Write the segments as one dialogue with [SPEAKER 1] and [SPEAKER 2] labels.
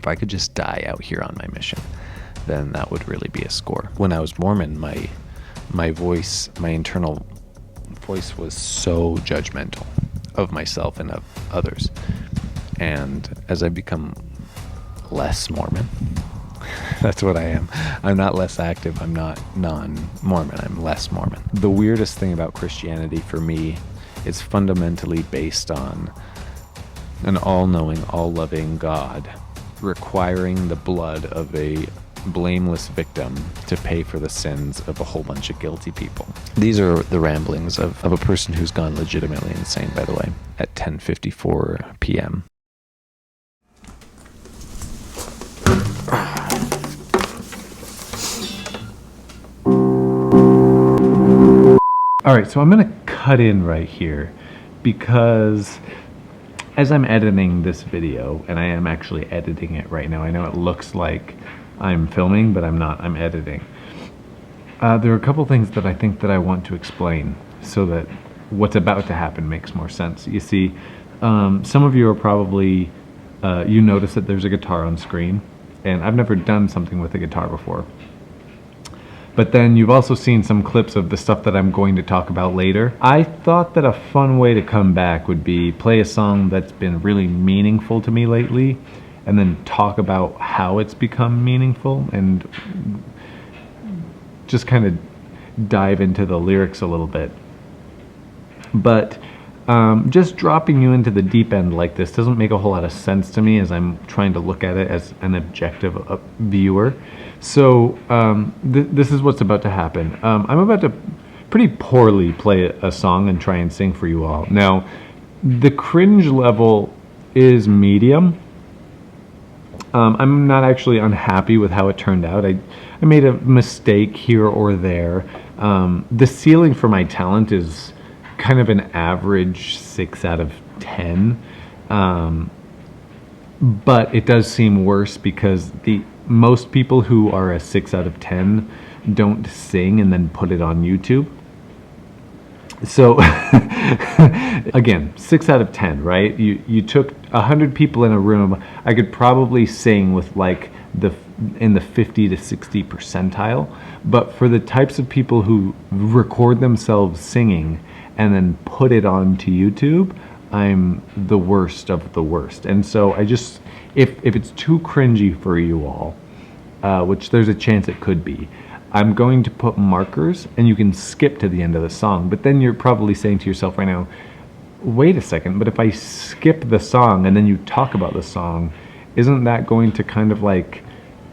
[SPEAKER 1] If I could just die out here on my mission, then that would really be a score. When I was Mormon, my voice, my internal voice was so judgmental of myself and of others. And as I become less Mormon, that's what I am. I'm not less active. I'm not non-Mormon. I'm less Mormon. The weirdest thing about Christianity for me is fundamentally based on an all-knowing, all-loving God requiring the blood of a blameless victim to pay for the sins of a whole bunch of guilty people. These are the ramblings of a person who's gone legitimately insane, by the way, at 10:54 p.m. All right, so I'm going to cut in right here because as I'm editing this video, and I am actually editing it right now, I know it looks like I'm filming, but I'm not, I'm editing. There are a couple things that I think that I want to explain so that what's about to happen makes more sense. You see, some of you are probably, you notice that there's a guitar on screen, and I've never done something with a guitar before. But then you've also seen some clips of the stuff that I'm going to talk about later. I thought that a fun way to come back would be play a song that's been really meaningful to me lately, and then talk about how it's become meaningful and just kind of dive into the lyrics a little bit. But just dropping you into the deep end like this doesn't make a whole lot of sense to me as I'm trying to look at it as an objective viewer. So this is what's about to happen. I'm about to pretty poorly play a song and try and sing for you all. Now, the cringe level is medium. I'm not actually unhappy with how it turned out. I made a mistake here or there. The ceiling for my talent is kind of an average 6 out of 10. But it does seem worse because most people who are a 6 out of 10 don't sing and then put it on YouTube. So again, 6 out of 10, right? You took 100 people in a room. I could probably sing with like in the 50 to 60 percentile. But for the types of people who record themselves singing and then put it onto YouTube, I'm the worst of the worst. And so I just, if it's too cringy for you all, which there's a chance it could be, I'm going to put markers and you can skip to the end of the song. But then you're probably saying to yourself right now, wait a second, but if I skip the song and then you talk about the song, isn't that going to kind of like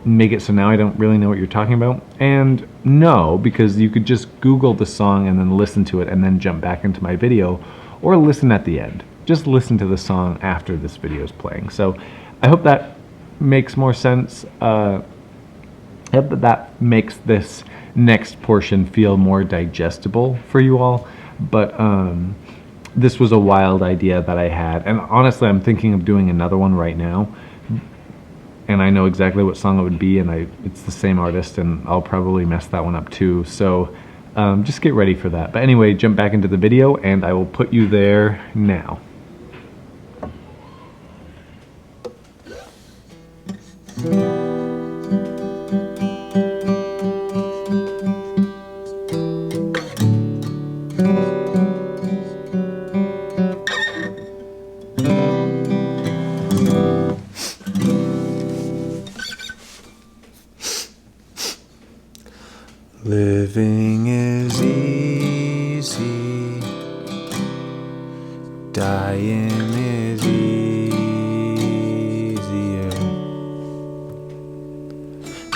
[SPEAKER 1] make it so now I don't really know what you're talking about? And no, because you could just Google the song and then listen to it and then jump back into my video, or listen at the end. Just listen to the song after this video is playing. So I hope that makes more sense. I hope that makes this next portion feel more digestible for you all. But this was a wild idea that I had, and honestly I'm thinking of doing another one right now, and I know exactly what song it would be, and it's the same artist, and I'll probably mess that one up too. So just get ready for that. But anyway, jump back into the video and I will put you there now. Living is easy, dying is easier,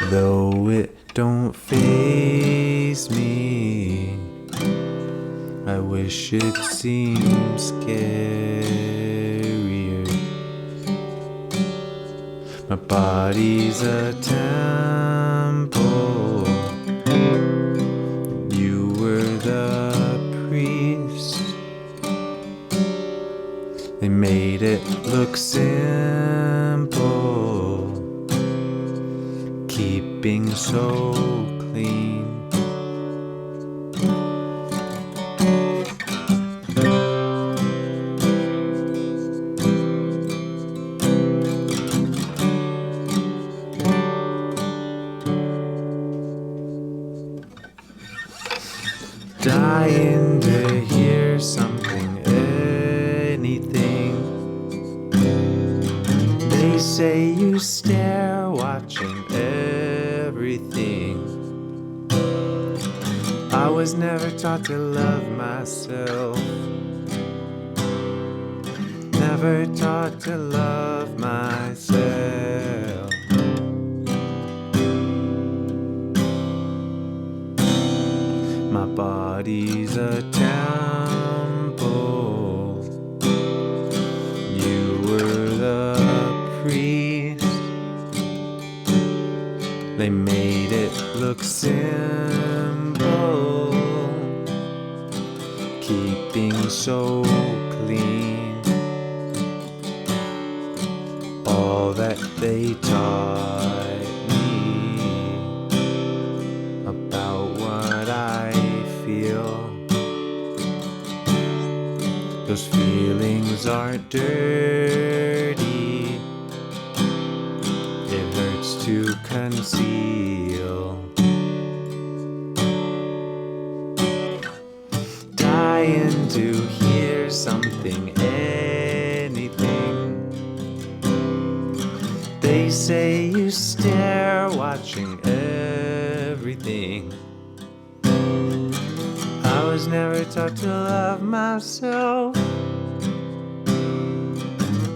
[SPEAKER 1] though it don't faze me. I wish it seemed scarier. My body's a temple. They made it look simple, keeping so clean.
[SPEAKER 2] say you stare, watching everything. I was never taught to love myself. Never taught to love myself. My body's a temple. You were the priest. They made it look simple, keeping so clean. All that they taught me about what I feel. Those feelings are dirty. It hurts to conceal. Dying to hear something, anything. They say you stare, watching everything. I was never taught to love myself.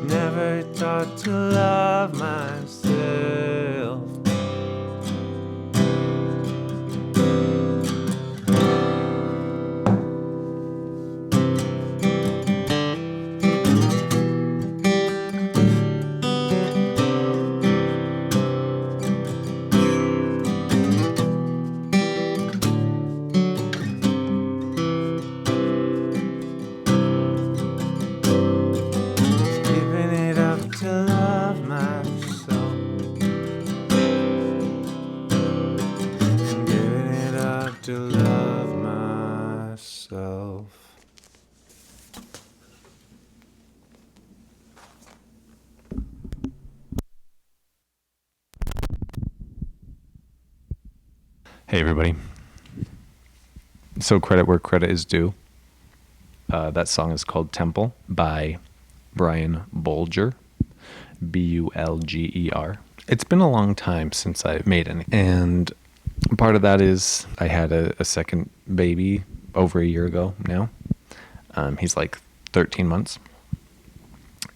[SPEAKER 2] Never taught to love myself. Giving it up to love myself. Giving it up to love myself.
[SPEAKER 1] Hey everybody. So credit where credit is due. That song is called Temple by Brian Bulger. Bulger. It's been a long time since I've made any. And part of that is I had a second baby over a year ago now. He's like 13 months.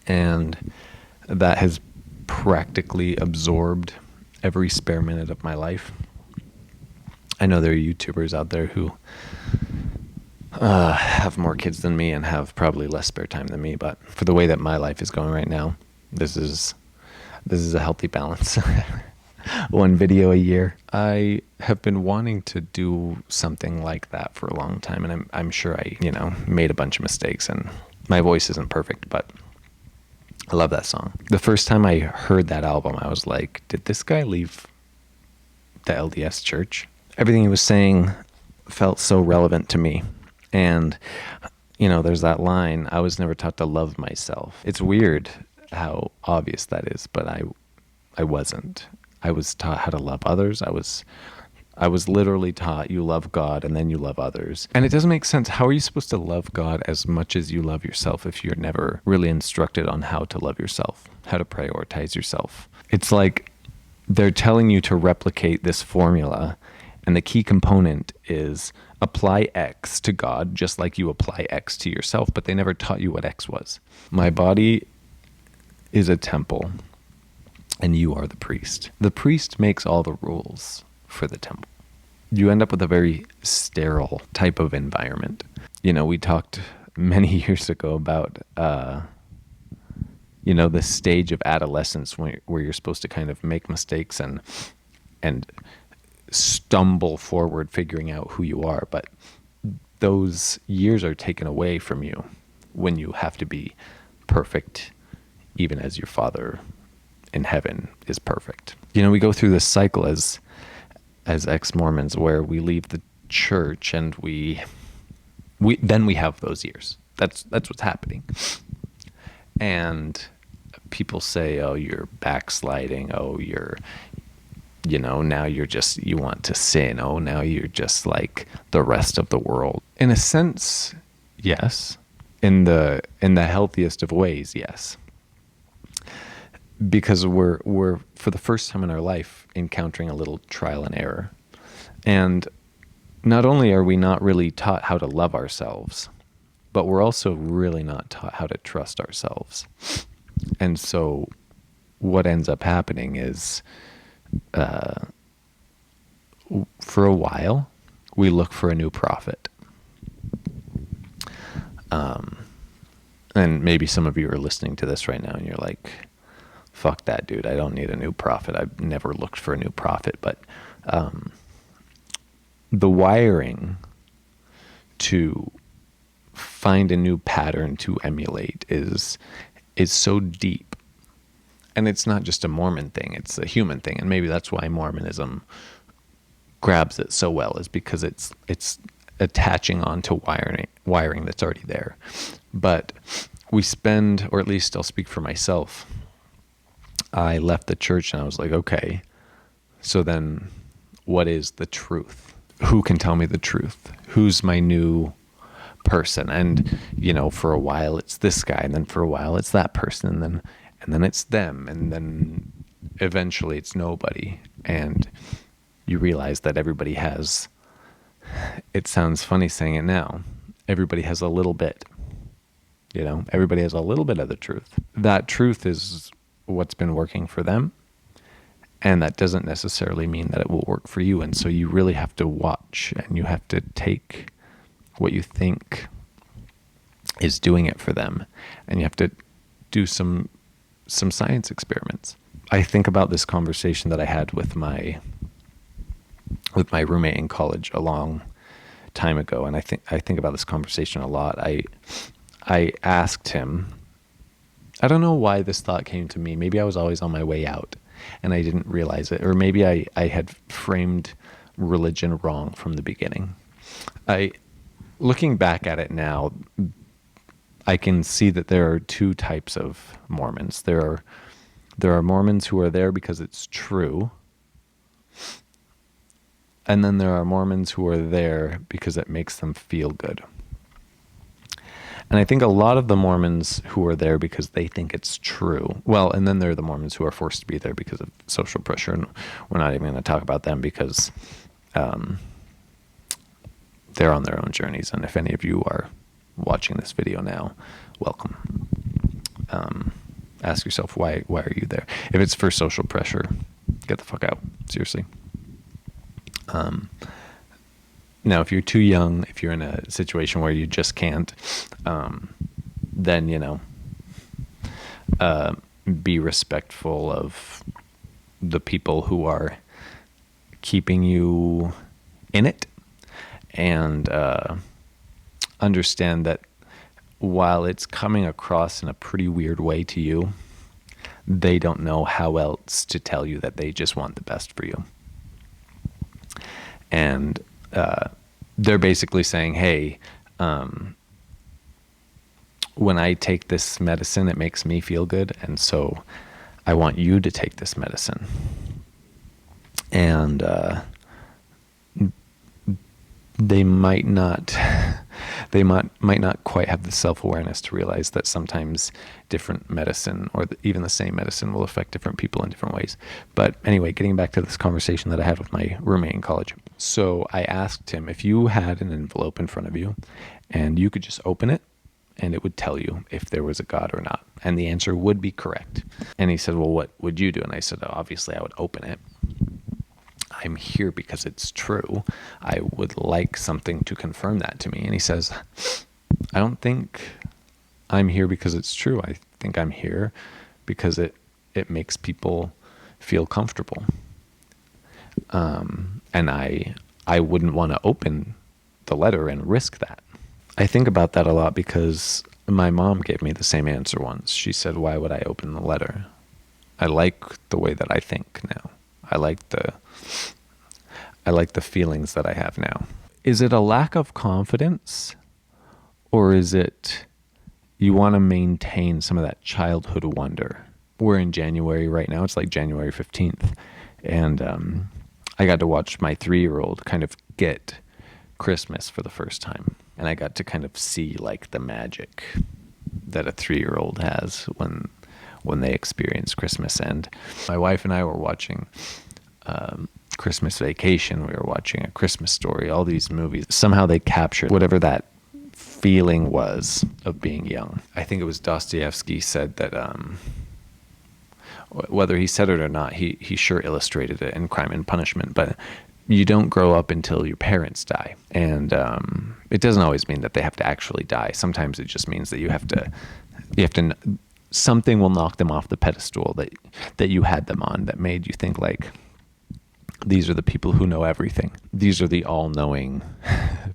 [SPEAKER 1] And that has practically absorbed every spare minute of my life. I know there are YouTubers out there who have more kids than me and have probably less spare time than me, but for the way that my life is going right now, this is a healthy balance. One video a year. I have been wanting to do something like that for a long time, and I'm sure I, made a bunch of mistakes, and my voice isn't perfect, but I love that song. The first time I heard that album, I was like, did this guy leave the LDS church? Everything he was saying felt so relevant to me. And, there's that line, I was never taught to love myself. It's weird how obvious that is, but I wasn't. I was taught how to love others. I was literally taught you love God and then you love others. And it doesn't make sense. How are you supposed to love God as much as you love yourself if you're never really instructed on how to love yourself, how to prioritize yourself? It's like they're telling you to replicate this formula, and the key component is apply X to God just like you apply X to yourself, but they never taught you what X was. My body is a temple, and you are the priest. The priest makes all the rules for the temple. You end up with a very sterile type of environment. We talked many years ago about, the stage of adolescence where you're supposed to kind of make mistakes and stumble forward figuring out who you are, but those years are taken away from you when you have to be perfect, even as your Father in heaven is perfect. We go through this cycle as ex-Mormons where we leave the church and we have those years. That's what's happening. And people say, oh, you're backsliding. Oh, you're, now you want to sin. Oh, now you're just like the rest of the world. In a sense, yes. In the healthiest of ways, yes.
[SPEAKER 3] because we're for the first time in our life encountering a little trial and error. And not only are we not really taught how to love ourselves, but we're also really not taught how to trust ourselves. And so what ends up happening is, for a while, we look for a new prophet. And maybe some of you are listening to this right now and you're like, fuck that, dude. I don't need a new prophet. I've never looked for a new prophet. But the wiring to find a new pattern to emulate is so deep. And it's not just a Mormon thing, it's a human thing. And maybe that's why Mormonism grabs it so well, is because it's attaching on to wiring that's already there. But we spend, or at least I'll speak for myself, I left the church and I was like, okay, so then what is the truth? Who can tell me the truth? Who's my new person? And, you know, for a while it's this guy, and then for a while it's that person, and then it's them, and then eventually it's nobody. And you realize that everybody has, it sounds funny saying it now, everybody has a little bit, you know, everybody has a little bit of the truth. That truth is what's been working for them, and that doesn't necessarily mean that it will work for you. And so you really have to watch, and you have to take what you think is doing it for them, and you have to do some science experiments. I think about this conversation that I had with my roommate in college a long time ago, and I think about this conversation a lot. I asked him, I don't know why this thought came to me. Maybe I was always on my way out and I didn't realize it. Or maybe I had framed religion wrong from the beginning. Looking back at it now, I can see that there are two types of Mormons. There are Mormons who are there because it's true. And then there are Mormons who are there because it makes them feel good. And I think a lot of the Mormons who are there because they think it's true. Well, and then there are the Mormons who are forced to be there because of social pressure. And we're not even going to talk about them because they're on their own journeys. And if any of you are watching this video now, welcome. Ask yourself, why are you there? If it's for social pressure, get the fuck out. Seriously. Now, if you're too young, if you're in a situation where you just can't, then, you know, be respectful of the people who are keeping you in it, and understand that while it's coming across in a pretty weird way to you, they don't know how else to tell you that they just want the best for you. And they're basically saying, hey, when I take this medicine, it makes me feel good, and so I want you to take this medicine. And they might not quite have the self-awareness to realize that sometimes different medicine, or even the same medicine, will affect different people in different ways. But anyway, getting back to this conversation that I had with my roommate in college. So I asked him, if you had an envelope in front of you and you could just open it and it would tell you if there was a God or not, and the answer would be correct. And he said, well, what would you do? And I said, oh, obviously I would open it. I'm here because it's true. I would like something to confirm that to me. And he says, I don't think I'm here because it's true. I think I'm here because it makes people feel comfortable. And I wouldn't want to open the letter and risk that. I think about that a lot because my mom gave me the same answer once. She said, why would I open the letter? I like the way that I think now. I like the feelings that I have now. Is it a lack of confidence, or is it you want to maintain some of that childhood wonder? We're in January right now. It's like January 15th. And I got to watch my 3-year-old kind of get Christmas for the first time. And I got to kind of see like the magic that a 3-year-old has when they experience Christmas. And my wife and I were watching Christmas Vacation. We were watching A Christmas Story, all these movies. Somehow they captured whatever that feeling was of being young. I think it was Dostoevsky said that, whether he said it or not, he sure illustrated it in Crime and Punishment, but you don't grow up until your parents die. And it doesn't always mean that they have to actually die. Sometimes it just means that you have to, something will knock them off the pedestal that you had them on, that made you think like, these are the people who know everything. These are the all-knowing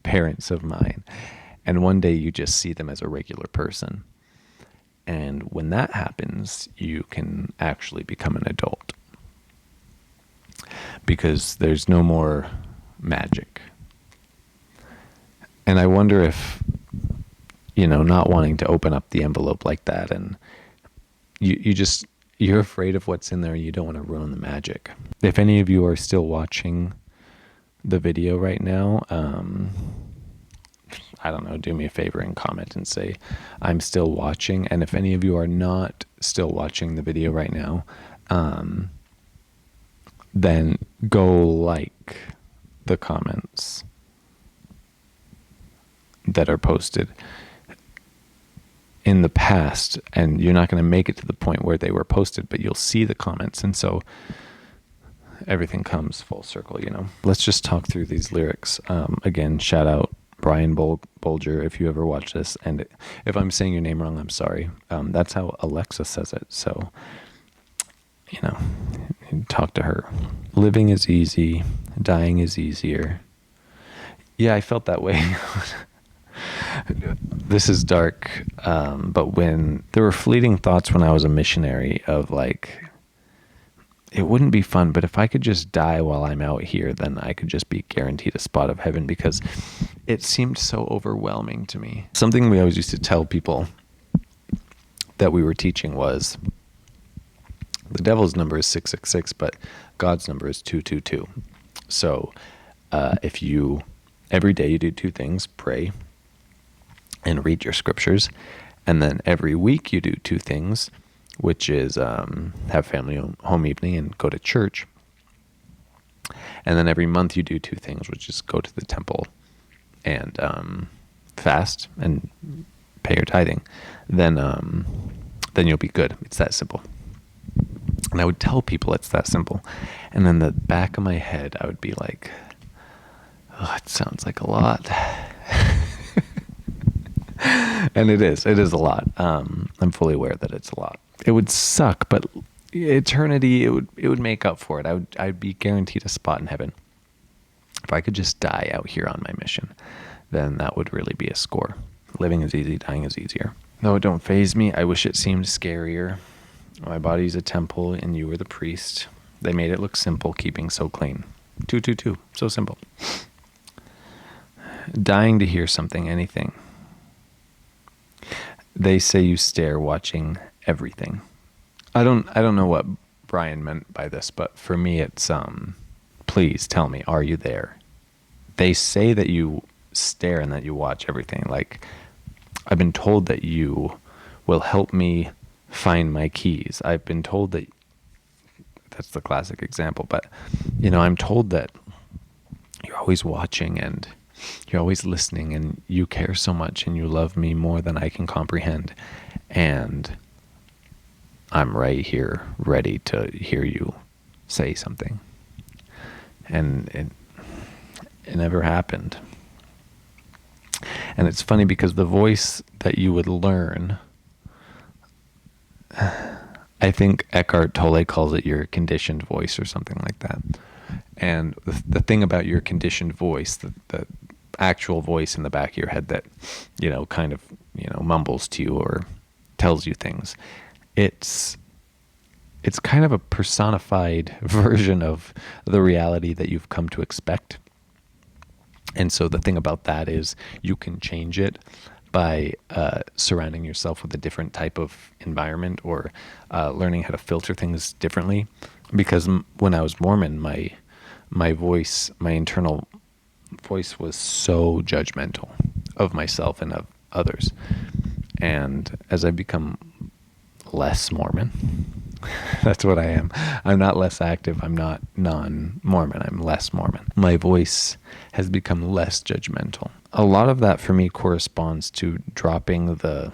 [SPEAKER 3] parents of mine. And one day you just see them as a regular person. And when that happens, you can actually become an adult. Because there's no more magic. And I wonder if, not wanting to open up the envelope like that, and you're afraid of what's in there, you don't want to ruin the magic. If any of you are still watching the video right now, I don't know, do me a favor and comment and say, I'm still watching. And if any of you are not still watching the video right now, then go like the comments that are posted in the past. And you're not going to make it to the point where they were posted, but you'll see the comments. And so everything comes full circle, Let's just talk through these lyrics. Again, shout out Brian Bulger, if you ever watch this, and if I'm saying your name wrong, I'm sorry. That's how Alexa says it, so, talk to her. Living is easy, dying is easier. Yeah, I felt that way. This is dark, but when there were fleeting thoughts when I was a missionary of like, it wouldn't be fun, but if I could just die while I'm out here, then I could just be guaranteed a spot of heaven, because it seemed so overwhelming to me. Something we always used to tell people that we were teaching was, the devil's number is 666, but God's number is 222. So if you, every day you do two things, pray and read your scriptures, and then every week you do two things, which is have family home evening and go to church. And then every month you do two things, which is go to the temple and fast and pay your tithing. Then you'll be good. It's that simple. And I would tell people it's that simple. And then the back of my head, I would be like, oh, it sounds like a lot. And it is a lot. I'm fully aware that it's a lot. It would suck, but eternity, it would make up for it. I'd be guaranteed a spot in heaven. If I could just die out here on my mission, then that would really be a score. Living is easy, dying is easier. Though it don't faze me, I wish it seemed scarier. My body's a temple and you were the priest. They made it look simple, keeping so clean. 222, so simple. Dying to hear something, anything. They say you stare watching everything. I don't know what Brian meant by this, but for me it's please tell me, are you there? They say that you stare and that you watch everything. Like, I've been told that you will help me find my keys. I've been told that, that's the classic example, but I'm told that you're always watching and you're always listening and you care so much and you love me more than I can comprehend. And I'm right here ready to hear you say something. And it never happened. And it's funny because the voice that you would learn, I think Eckhart Tolle calls it your conditioned voice or something like that. And the thing about your conditioned voice, the actual voice in the back of your head that, kind of, mumbles to you or tells you things, it's kind of a personified version of the reality that you've come to expect. And so the thing about that is you can change it by surrounding yourself with a different type of environment or learning how to filter things differently. Because when I was Mormon, my voice, my internal voice was so judgmental of myself and of others. And as I become less Mormon. That's what I am. I'm not less active. I'm not non-Mormon. I'm less Mormon. My voice has become less judgmental. A lot of that for me corresponds to dropping the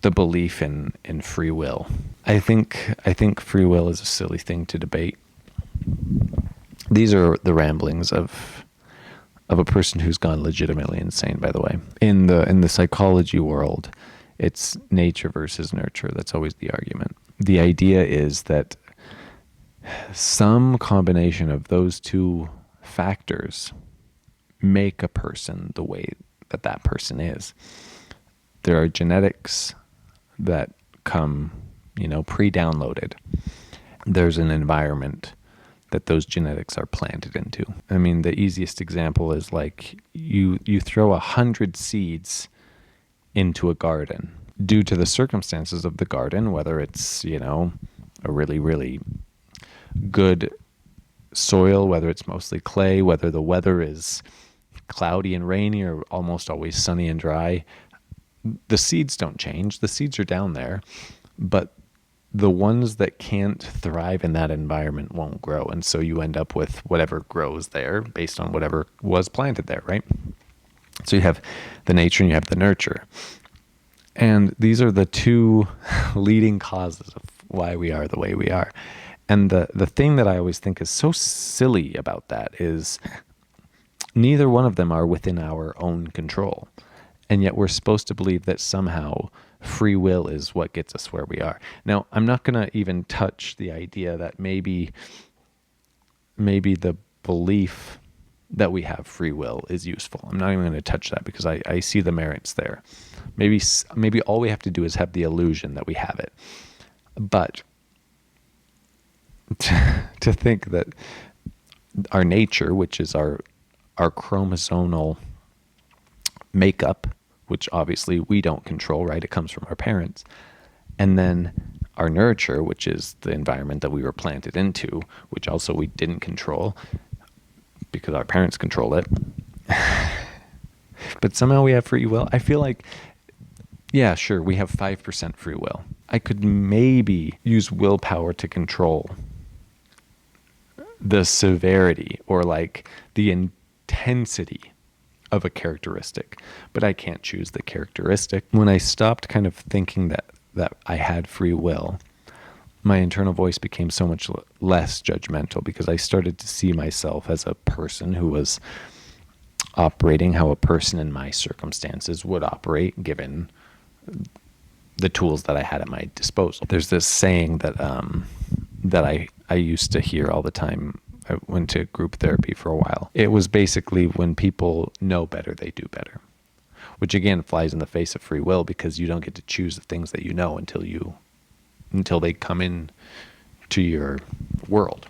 [SPEAKER 3] belief in free will. I think free will is a silly thing to debate. These are the ramblings of a person who's gone legitimately insane, by the way. In the psychology world, it's nature versus nurture. That's always the argument. The idea is that some combination of those two factors make a person the way that person is. There are genetics that come, pre-downloaded. There's an environment that those genetics are planted into. I mean, the easiest example is like you throw 100 seeds into a garden. Due to the circumstances of the garden, whether it's, a really, really good soil, whether it's mostly clay, whether the weather is cloudy and rainy or almost always sunny and dry, the seeds don't change. The seeds are down there, but the ones that can't thrive in that environment won't grow. And so you end up with whatever grows there based on whatever was planted there, right? So you have the nature and you have the nurture. And these are the two leading causes of why we are the way we are. And the thing that I always think is so silly about that is neither one of them are within our own control. And yet we're supposed to believe that somehow free will is what gets us where we are. Now, I'm not going to even touch the idea that maybe the belief that we have free will is useful. I'm not even going to touch that because I see the merits there. Maybe all we have to do is have the illusion that we have it. But to think that our nature, which is our chromosomal makeup, which obviously we don't control, right? It comes from our parents. And then our nurture, which is the environment that we were planted into, which also we didn't control because our parents control it. But somehow we have free will. I feel like, yeah, sure, we have 5% free will. I could maybe use willpower to control the severity or like the intensity of a characteristic, but I can't choose the characteristic. When I stopped kind of thinking that I had free will, my internal voice became so much less judgmental because I started to see myself as a person who was operating how a person in my circumstances would operate given the tools that I had at my disposal. There's this saying that I used to hear all the time. I went to group therapy for a while. It was basically when people know better, they do better, which again flies in the face of free will because you don't get to choose the things that you know until they come in to your world.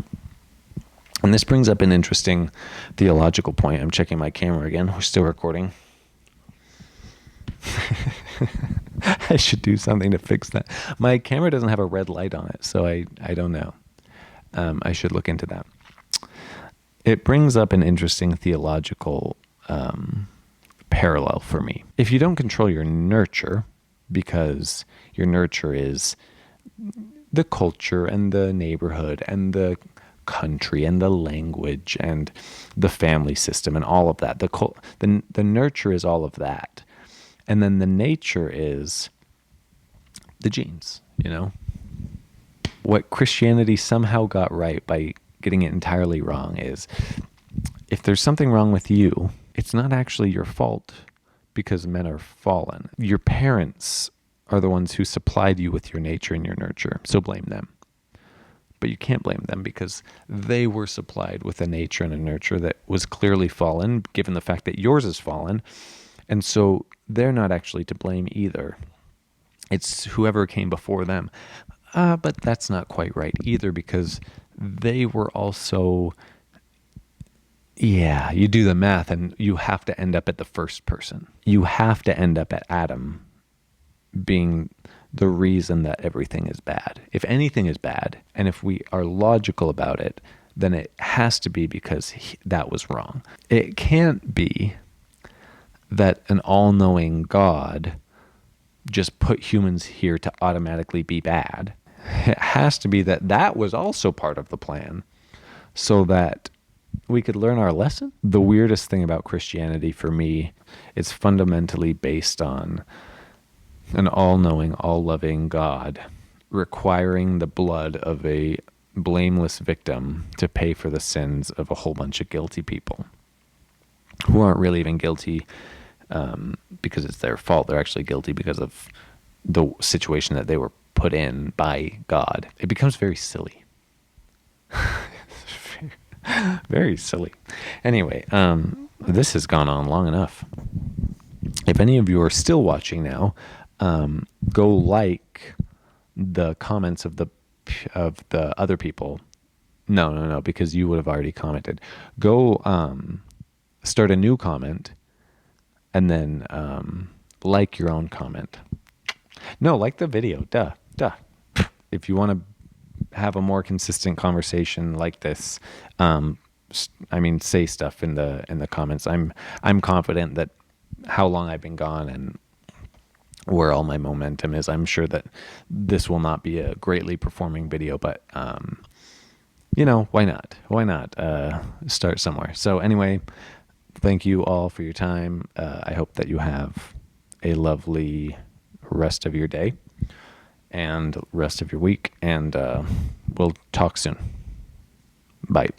[SPEAKER 3] And this brings up an interesting theological point. I'm checking my camera again. We're still recording. I should do something to fix that. My camera doesn't have a red light on it, so I don't know. I should look into that. It brings up an interesting theological parallel for me. If you don't control your nurture, because your nurture is the culture and the neighborhood and the country and the language and the family system and all of that, the nurture is all of that. And then the nature is the genes, What Christianity somehow got right by getting it entirely wrong is if there's something wrong with you, it's not actually your fault because men are fallen. Your parents are the ones who supplied you with your nature and your nurture, so blame them. But you can't blame them because they were supplied with a nature and a nurture that was clearly fallen, given the fact that yours is fallen. And so they're not actually to blame either. It's whoever came before them. But that's not quite right either because they were also, you do the math and you have to end up at the first person. You have to end up at Adam being the reason that everything is bad. If anything is bad, and if we are logical about it, then it has to be because that was wrong. It can't be that an all-knowing God just put humans here to automatically be bad. It has to be that that was also part of the plan so that we could learn our lesson. The weirdest thing about Christianity for me, it's fundamentally based on an all-knowing, all-loving God requiring the blood of a blameless victim to pay for the sins of a whole bunch of guilty people who aren't really even guilty because it's their fault. They're actually guilty because of the situation that they were put in by God. It becomes very silly. Very silly. Anyway, this has gone on long enough. If any of you are still watching now, go like the comments of the other people. No, because you would have already commented. Go start a new comment and then like your own comment. No, like the video. Duh. If you want to have a more consistent conversation like this, say stuff in the comments. I'm confident that how long I've been gone and where all my momentum is, I'm sure that this will not be a greatly performing video, but why not? Why not start somewhere? So anyway, thank you all for your time. I hope that you have a lovely rest of your day and rest of your week, and we'll talk soon. Bye.